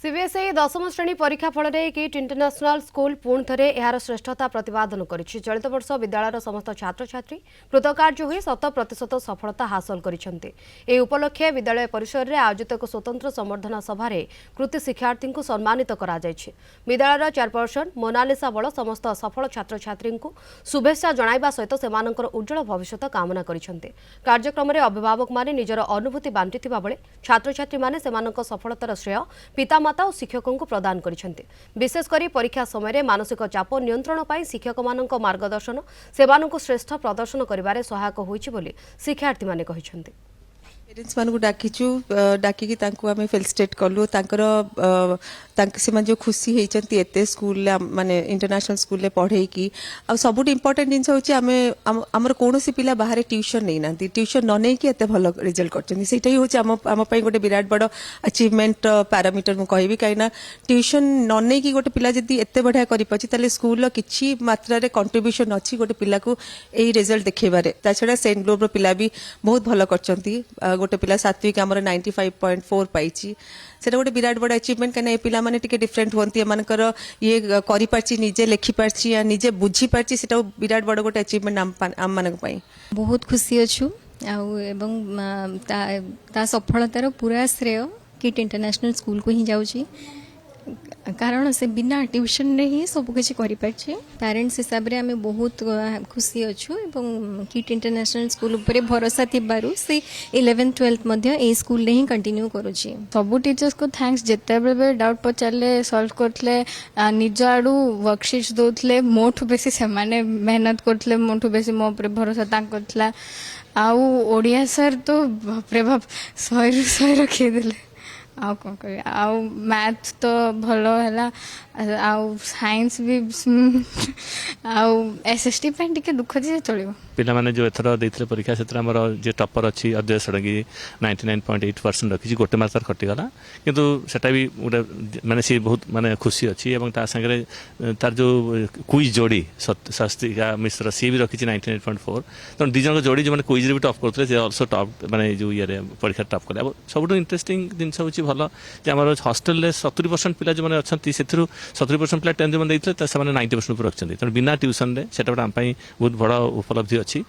CBSE दशम श्रेणी परीक्षा फल किट इंटरनेशनल स्कूल पुणी थे यार श्रेष्ठता प्रतिपादन कर चलित वर्ष विद्यालय समस्त छात्र छात्री कृतकार्य हो 100% सफलता हासिल कर उपलक्षे विद्यालय परिसर में आयोजित एक स्वतंत्र संबर्धना सभार कृति शिक्षार्थी को सम्मानित कर विद्यालय चेयरपर्सन मोनालिसा बल समस्त सफल छात्र छात्री को शुभेच्छा जणाइबा सहित सेमानंकर उज्जवल भविष्य कामना करिसेंते। कार्यक्रम में अभिभावक माने निजर अनुभूति बांटिथिबा बेले छात्र छात्री माने सेमानंक सफलतार श्रेय पितामाता और शिक्षकों को प्रदान करिसेंते। विशेषकर परीक्षा समय मानसिक चाप नियंत्रण पर शिक्षक मानक मार्गदर्शन सेमानंक श्रेष्ठ प्रदर्शन करिबारे सहायक होइछि बोली शिक्षार्थी माने कहिसेंते। पेरेन्ट्स मानक डाकिचु डाकिकी तांको आमे फेलिसिटेट कलु से जो खुशी होती एते स्कूल माने इंटरनेशनल स्कूल पढ़े की आ सबुठ इम्पोर्टेंट जिनस होची आमे हमर कोनोसी पिला बाहर ट्यूशन नै नांती ट्यूशन न नै की एते भलो रिजल्ट करछन सेटा ही होची हम पई गोटे विराट बड़ अचीवमेंट पैरामीटर मु कहबी काइना ट्यूशन न नै की गोटे पिला जदी एते बढ़िया करि पछि तले स्कूल किछि मात्रा रे कंट्रीब्यूशन अछि गोटे पिला को एई रिजल्ट देखेबारे ता छडा सेंट ग्लोब रो पिला भी बहुत भलो करछंती गोटे पिला सात्विक आमर 95.4 पाइछि सेटा गोटे विराट बड़ अचीवमेंट कहीं पिला माने टिके डिफरेंट होती एमनकर ये करि पारछि निजे लिखि पारछि या निजे बुझी पारछि सेटा विराट बड़ गोटे अचीवमेंट आम मानक पई बहुत खुशी अछु एवं ता सफलतार पूरा श्रेय किट इंटरनेशनल स्कूल को ही जाउछि कारण से बिना ट्यूशन रे ही सब किछि करि पारछि। पेरेंट्स हिसाब रे हमें बहुत खुशी अछु एवं किट इंटरनेशनल स्कूल ऊपर भरोसा थिबारु से 11th 12th मध्ये ए स्कूल रे ही कंटिन्यू करूछि। सब टीचर्स को थैंक्स जिते बेले डाउट पचारे सॉल्व करथले निज आडू वर्कशीट्स दोथले मोठु बेसी से माने मेहनत करथले मोठु बेसी मो ऊपर भरोसा तांक करथला आउ ओडिया सर तो बाप रे बाप 100 रखी देले आउ कौन कह आउ मैथ तो भलो है आउ साइंस भी आउ एसएसटी पे टिके दुख जे चलिबो पिला माने जो एथर देथिले परीक्षा क्षेत्र हमर जे टॉपर अछि अद्वैत सडगी 99.8% रखिछि गोटे मार्कर कटि गला किंतु सेटा भी गोटे माने सी बहुत माने खुशी अछि एवं ता संगे तार जो क्विज जोड़ी शास्त्रिका मिश्र सी भी रखिछि 98.4 तो दिजन को जोड़ी जो माने क्विज रे भी टॉप करथले से आल्सो टॉप माने जो ये परीक्षा टॉप करले अब सबटो इंटरेस्टिंग दिन सब अछि भलो जे हमर हॉस्टल रे 70% पिला जो माने अछंती सेथरु 70% पिला 10 जो माने दैथले त से माने 90% पर रखछंती त बिना ट्यूशन रे सेटा हम पई बहुत बड़ा उपलब्धि अछि।